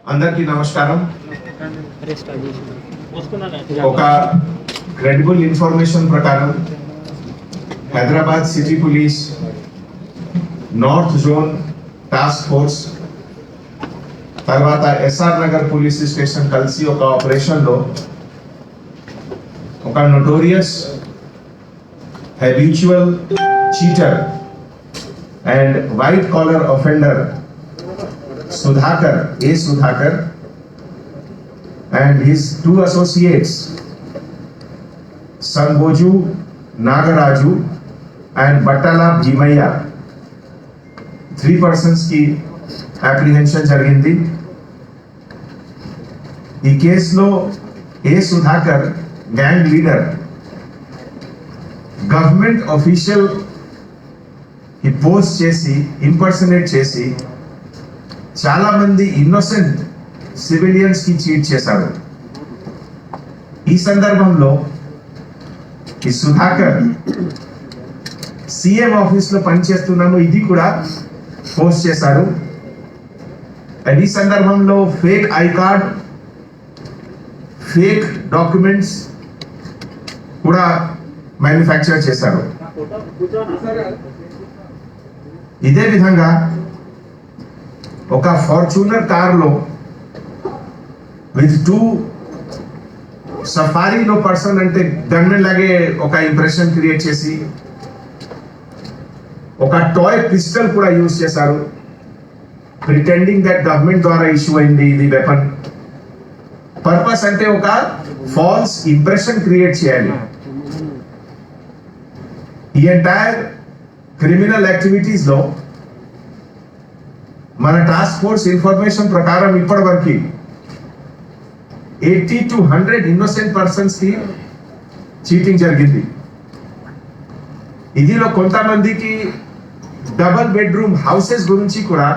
అందరికీ నమస్కారం. ఒక క్రెడిబుల్ ఇన్ఫర్మేషన్ ప్రకారం Hyderabad city police north zone task force తర్వాత ఎస్ఆర్ నగర్ పోలీస్ స్టేషన్ కలిసి ఒక ఆపరేషన్ లో ఒక notorious habitual cheater and white collar offender Sudhakar and his two associates Sangoju Nagaraju and Battala Bhimaya, 3 persons की apprehension జరిగింది. ఈ కేసులో A Sudhakar gang leader government official కి పోస్ట్ చేసి ఇంపర్సనేట్ చేసి చాలా మంది ఇన్నోసెంట్ సివిలియన్స్ కి చీట్ చేశారు. ఈ సందర్భంలో ఈ సుధాకర్ సీఎం ఆఫీస్ లో పనిచేస్తున్నాను ఇది కూడా పోస్ట్ చేశారు. అండ్ ఈ సందర్భంలో fake I card, fake documents కూడా మ్యానుఫ్యాక్చర్ చేశారు. ఇదే విధంగా ఒక ఫార్చ్యూనర్ కారులో విత్ 2 సఫారీలో పర్సన్ అంటే గన్మెన్ లాగే ఒక ఇంప్రెషన్ క్రియేట్ చేసి ఒక టాయ్ పిస్టల్ కూడా యూజ్ చేశారు. ప్రిటెండింగ్ దట్ గవర్నమెంట్ ద్వారా ఇష్యూ అయింది ఇది వెపన్. పర్పస్ అంటే ఒక ఫాల్స్ ఇంప్రెషన్ క్రియేట్ చేయాలి. ఈ ఎంటైర్ క్రిమినల్ యాక్టివిటీస్ లో మన టాస్క్ ఫోర్స్ ఇన్ఫర్మేషన్ ప్రకారం ఇప్పటి వరకు 80 to 100 ఇన్నోసెంట్ పర్సన్స్ కి చీటింగ్ జరిగింది. ఇదిలో కొంతమందికి డబుల్ బెడ్రూమ్ హౌసెస్ గురించి కూడా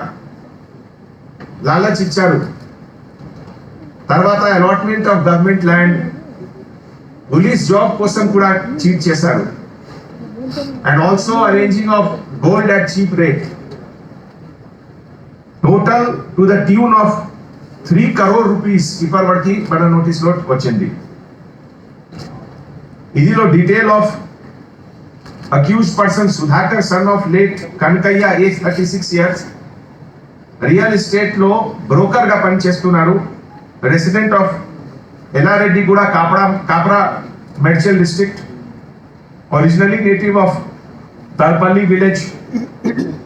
లాలచ్ ఇచ్చారు. తర్వాత allotment of government land, police job కోసం కూడా చీట్ చేశారు. And also arranging of gold at cheap rate. Total to the tune of 3 crore rupees ఇప్పటివరకు మన నోటీస్ లో వచ్చింది. ఇదిలో detail of accused person Sudhakar son of late Kanakaiah age 36 years, real estate లో broker గా పనిచేస్తున్నారు. Resident of Yellareddyguda Kapra Medchal district, originally native of Tarpalli village,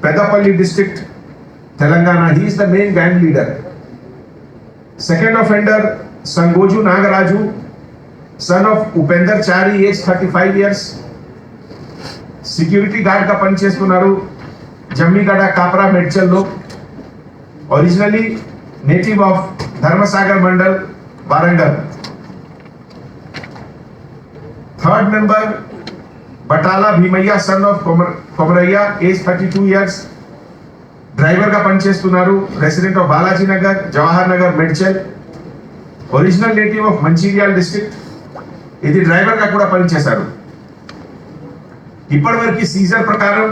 Peddapalli district, Telangana. He is the main gang leader. Second offender Sangoju Nagaraju, son of Upender Chari, age 35 years, security guard ka pani chestunaru Jammigada Kapra Medchal lo, originally native of Dharmasagar Mandal, Warangal. Third member Batala Bhimaya, son of Komaraya, age 32 years, driver గా పనిచేస్తున్నారు. Resident of Balaji Nagar, Jawahar Nagar, Medchal, original native of Mancherial district. ఇది driver గా కూడా పనిచేశారు. ఇప్పటి వరకు Caesar ప్రకారం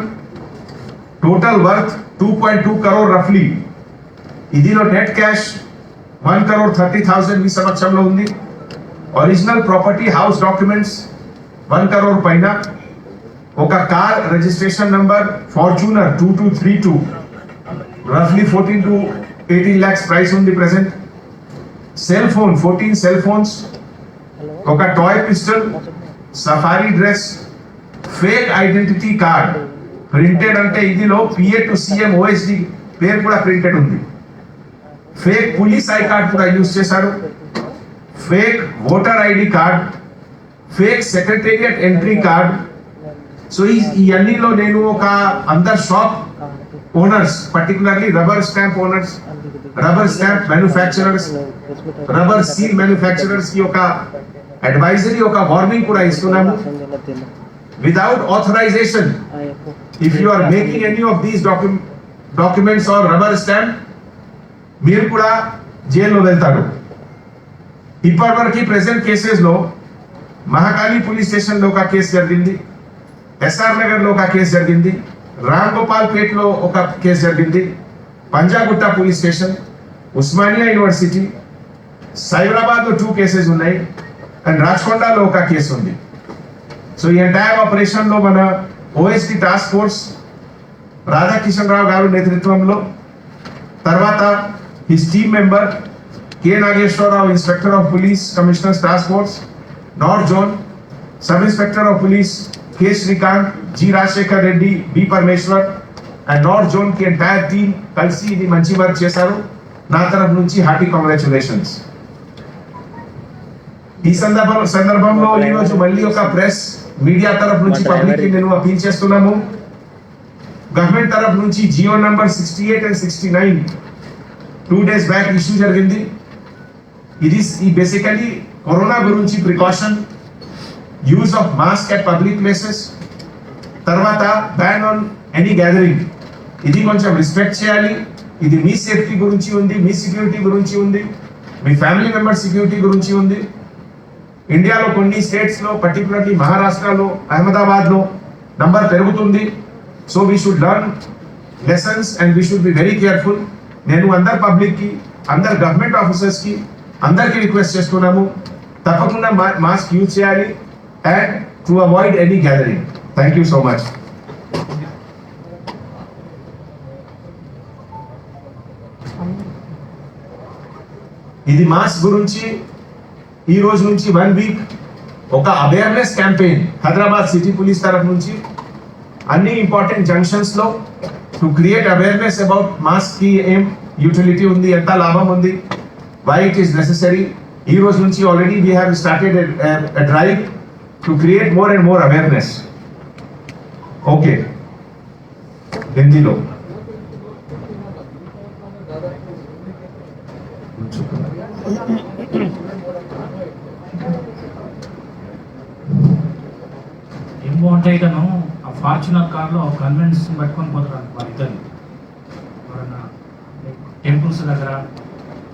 total worth 2.2 crore రఫ్లీ. ఇదిలో నెట్ క్యాష్ 1,30,000 ఈ సంవత్సరంలో ఉంది. Original property house documents 1 crore పైన. ఒక car registration number Fortuner 2232, roughly 14 to 18 lakhs price on the present. Cell phone 14 cell phones, oka toy pistol, safari dress, fake identity card printed ante idilo PA to CM OSD పేరు కూడా printed ఉంది. Fake police I card కూడా use చేశారు. Fake voter ID card, fake secretariat entry card. So ఈ అన్నిలో నేను ఒక అందర్ shop owners, particularly rubber stamp owners, rubber stamp manufacturers, rubber seal manufacturers కి ఒక అడ్వైజరీ, ఒక వార్నింగ్ కూడా ఇస్తున్నాము. Without authorization if you are making any of these documents or rubber stamp, మీరు కూడా జైల్లో వెళ్తారు. ఇప్పటివరకు ప్రెసెంట్ కేసెస్ లో మహాకాళి పోలీస్ స్టేషన్ లో ఒక కేసు జరిగింది, ఎస్ఆర్ నగర్ లో ఒక కేసు జరిగింది, రామ్ గోపాల్ పేట్ లో ఒక కేసు జరిగింది, Panjagutta police station, Osmania university, Cyberabad లో 2 కేసెస్ ఉన్నాయి అండ్ రాచకొండలో ఒక కేసు ఉంది. సో ఈ ఎంటైర్ ఆపరేషన్ లో మన OSD task force Radhakishan Rao గారు నేతృత్వంలో, తర్వాత his team member K Nageswara Rao, inspector of police commissioners task force north zone, sub inspector of police K Srikanth, G Rajasekhar Reddy, B Parameshwar and north zone కి ఎంటైర్ టీమ్ కలిసి ఇది మంచి వర్క్ చేశారు. నా తరఫు నుంచి హార్టీ కంగ్రాచులేషన్స్. ఈ సందర్భంలో ఈరోజు మళ్ళీ ఒక ప్రెస్ మీడియా తరఫు నుంచి పబ్లిక్ కి నేను అపీల్ చేస్తున్నాము. గవర్నమెంట్ తరఫు నుంచి Jio number 68 and 69 2 days back issue జరిగింది. ఇది బేసికలీ కరోనా గురించి precaution, use of mask at public places, తర్వాత బ్యాన్ ఆన్ ఎనీ గ్యాదరింగ్. ఇది కొంచెం రెస్పెక్ట్ చేయాలి. ఇది మీ సేఫ్టీ గురించి ఉంది, మీ సెక్యూరిటీ గురించి ఉంది, మీ ఫ్యామిలీ మెంబర్ సెక్యూరిటీ గురించి ఉంది. ఇండియాలో కొన్ని స్టేట్స్ లో, పర్టికులర్లీ మహారాష్ట్రలో, అహ్మదాబాద్ లో నంబర్ పెరుగుతుంది. So we should learn lessons and we should be very careful. నేను అందరు పబ్లిక్ కి, అందరు గవర్నమెంట్ ఆఫీసర్స్ కి, అందరికి రిక్వెస్ట్ చేస్తున్నాము, తప్పకుండా మాస్క్ యూజ్ చేయాలి and to avoid any gathering. Thank you so much. ఇది మాస్క్ గురించి ఈ రోజు నుంచి 1 week ఒక awareness campaign Hyderabad city police తరఫు నుంచి అన్ని ఇంపార్టెంట్ జంక్షన్స్ లో to create awareness about mask కి ఏం యూటిలిటీ ఉంది, ఎంత లాభం ఉంది, వై ఇట్ ఈస్ నెసెసరీ. ఈ రోజు నుంచి already we have started a drive to create more and more awareness. Okay, హిందీలో ఏం బాగుంటాయి తను ఆ ఫార్చునర్ కార్లో కన్వెన్స్ పట్టుకొని పోతారు వాళ్ళిద్దరు ఎవరన్నా టెంపుల్స్ దగ్గర,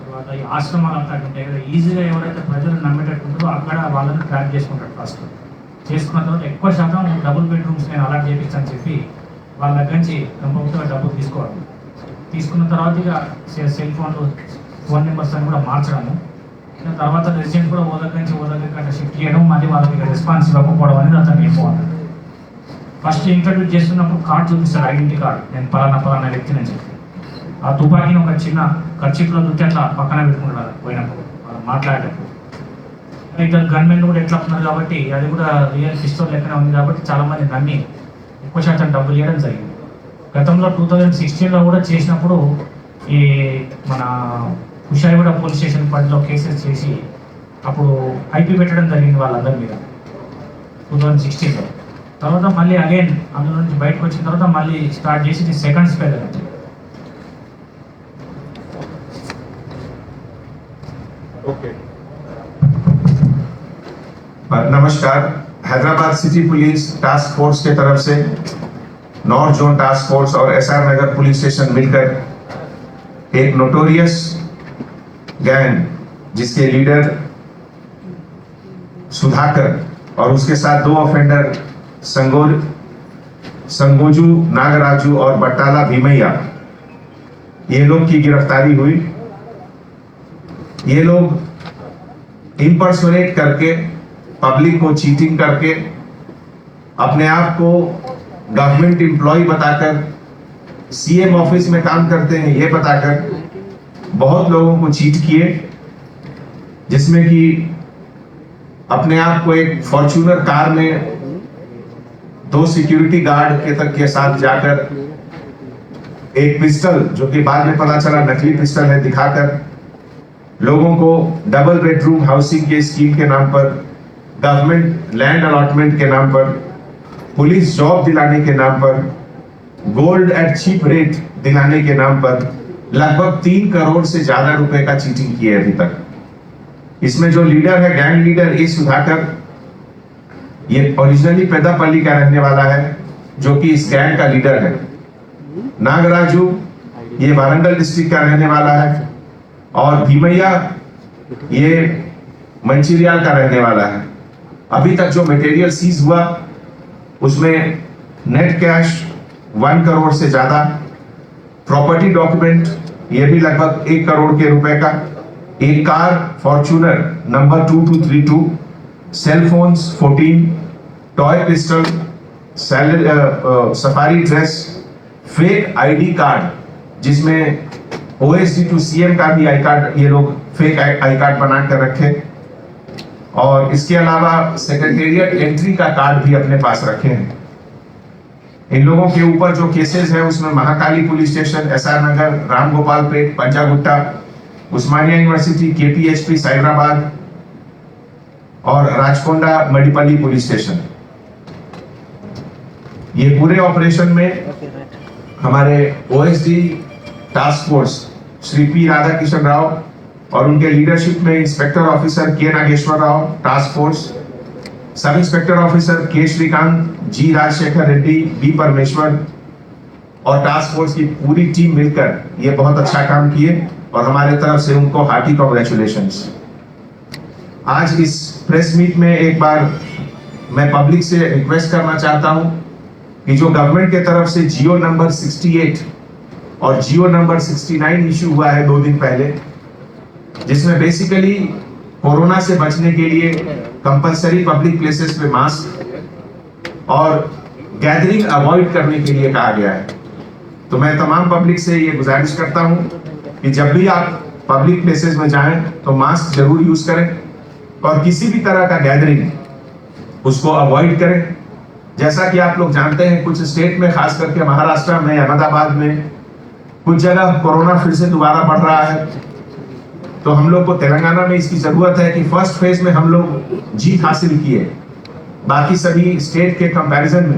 తర్వాత ఈ ఆశ్రమాలు అంతా ఉంటాయి కదా, ఈజీగా ఎవరైతే ప్రజలు నమ్మేటట్టు ఉంటుందో అక్కడ వాళ్ళని ట్రాక్ చేసుకుంటారు. ఫస్ట్ చేసుకున్న తర్వాత ఎక్కువ శాతం డబుల్ బెడ్రూమ్స్ నేను అలాట్ చేపిస్తాను చెప్పి వాళ్ళ దగ్గర నుంచి కంపల్సరీగా డబ్బులు తీసుకోవాలి. తీసుకున్న తర్వాత ఇక సెల్ ఫోన్ నెంబర్స్ అని కూడా మార్చడము, తర్వాత రెసిడెంట్ కూడా ఓ దగ్గర నుంచి ఓ దగ్గర అట్లా షిఫ్ట్ చేయడం, మళ్ళీ వాళ్ళకి రెస్పాన్స్ ఇవ్వకపోవడం అనేది అతను ఏమో అన్నాడు. ఫస్ట్ ఇంట్రడ్యూస్ చేస్తున్నప్పుడు కార్డు చూపిస్తాడు, ఐడెంటిటీ కార్డు, నేను పలానా వ్యక్తిని చెప్పి. ఆ తుపాకీని ఒక చిన్న ఖర్చులో దుట్టి అట్లా పక్కన పెట్టుకుంటాడు పోయినప్పుడు వాళ్ళు మాట్లాడేటప్పుడు. ఇద్దరు గన్మెన్ కూడా ఎట్లా ఉన్నారు కాబట్టి అది కూడా రియల్ పిస్టల్ లెక్కనే ఉంది కాబట్టి చాలా మంది నమ్మి ఎక్కువ శాతం డబ్బులు ఇవ్వడం జరిగింది. గతంలో 2016లో కూడా చేసినప్పుడు ఈ మన కుషాయిగూడ పోలీస్ స్టేషన్ పరిధిలో కేసెస్ చేసి అప్పుడు ఐపీ పెట్టడం జరిగింది వాళ్ళందరి మీద 2016లో. తర్వాత మళ్ళీ అగైన్ అందులో నుంచి బయటకు వచ్చిన తర్వాత మళ్ళీ స్టార్ట్ చేసి ఇది సెకండ్ స్పేర్ అండి. ओके, नमस्कार. Hyderabad city police task force के तरफ से नॉर्थ जोन टास्क फोर्स और एसआर नगर पुलिस स्टेशन मिलकर एक नोटोरियस गैंग जिसके लीडर सुधाकर और उसके साथ 2 ऑफेंडर संगोजू नागराजू और बट्टाला भीमैया, ये लोग की गिरफ्तारी हुई. ये लोग इंपर्सोनेट करके, पब्लिक को चीटिंग करके, अपने आप को गवर्नमेंट एम्प्लॉय बताकर, सीएम ऑफिस में काम करते हैं ये बताकर बहुत लोगों को चीट किए, जिसमें कि अपने आप को एक फॉर्च्यूनर कार में 2 सिक्योरिटी गार्ड के साथ जाकर एक पिस्टल, जो कि बाद में पता चला नकली पिस्टल है, दिखाकर लोगों को डबल बेडरूम हाउसिंग के स्कीम के नाम पर, गवर्नमेंट लैंड अलॉटमेंट के नाम पर, पुलिस जॉब दिलाने के नाम पर, गोल्ड एट चीप रेट दिलाने के नाम पर लगभग 3 करोड़ से ज्यादा रुपए का चीटिंग की है अभी तक. इसमें जो लीडर है, गैंग लीडर ए सुधाकर, ये ओरिजिनली पेदापल्ली का रहने वाला है, जो कि इस गैंग का लीडर है. नागराजू ये वारंगल डिस्ट्रिक्ट का रहने वाला है और भीमैया ये मंचिरियाल का रहने वाला है. अभी तक जो मटेरियल सीज हुआ उसमें नेट कैश 1 करोड़ से ज्यादा, प्रॉपर्टी डॉक्यूमेंट ये भी लगभग 1 करोड़ के रुपए का। एक car Fortuner number 2232, cell phones 14, toy pistol, safari dress, fake ID card जिसमें ओएसडी टू सीएम का भी आई कार्ड, ये लोग फेक आई कार्ड बना कर रखे, और इसके अलावा सेक्रेटेरिएट एंट्री का कार्ड भी अपने पास रखे हैं। इन लोगों के ऊपर जो केसेस है उसमें महाकाली पुलिस स्टेशन, एसआर नगर, राम गोपाल पेट, पंजागुट्टा, उस्मानिया यूनिवर्सिटी, केपीएचपी साइबराबाद और राजकोंडा मडिपल्ली पुलिस स्टेशन। ये पूरे ऑपरेशन में हमारे OSD task force Shri P Radha Kishan Rao और उनके लीडरशिप में inspector officer K Nageshwar Rao, task force sub inspector officer K Srikanth, G Rajashekhar Reddy, B Parameshwar और टास्क फोर्स की पूरी टीम मिलकर ये बहुत अच्छा काम किए और हमारे तरफ से उनको हार्टी कांग्रेचुलेशंस। आज इस प्रेस मीट में एक बार मैं पब्लिक से रिक्वेस्ट करना चाहता हूं कि जो गवर्नमेंट के तरफ से जियो नंबर 68 और जियो नंबर 69 इश्यू हुआ है 2 दिन पहले, जिसमें बेसिकली कोरोना से बचने के लिए कंपलसरी पब्लिक प्लेसेस पे मास्क और गैदरिंग अवॉइड करने के लिए कहा गया है। तो मैं तमाम पब्लिक से ये गुजारिश करता हूं कि जब भी आप पब्लिक प्लेसेस में जाएं तो मास्क जरूर यूज करें और किसी भी तरह का गैदरिंग उसको अवॉइड करें। जैसा कि आप लोग जानते हैं कुछ स्टेट में, खास करके महाराष्ट्र में, अहमदाबाद में कुछ जगह कोरोना फिर से दोबारा बढ़ रहा है। तो हम लोग को तेलंगाना में इसकी जरूरत है कि फर्स्ट फेज में हम लोग जीत हासिल किए। बाकी सभी स्टेट के कंपैरिजन में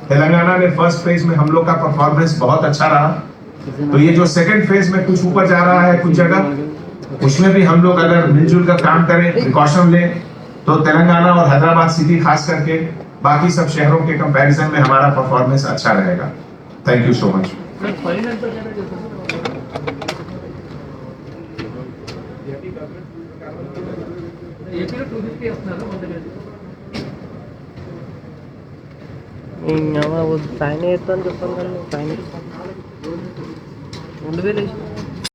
तेलंगाना में फर्स्ट फेज में हम लोग का परफॉर्मेंस बहुत अच्छा रहा। तो ये जो सेकंड फेज में कुछ ऊपर जा रहा है कुछ जगह, उसमें भी हम लोग अगर मिलजुल कर काम करें, प्रिकॉशन लें, तो तेलंगाना और हैदराबाद सिटी खास करके बाकी सब शहरों के कंपैरिजन में हमारा परफॉर्मेंस अच्छा रहेगा। Thank you so much. పైన ఎత్తని చెప్పాను కానీ పైన 2000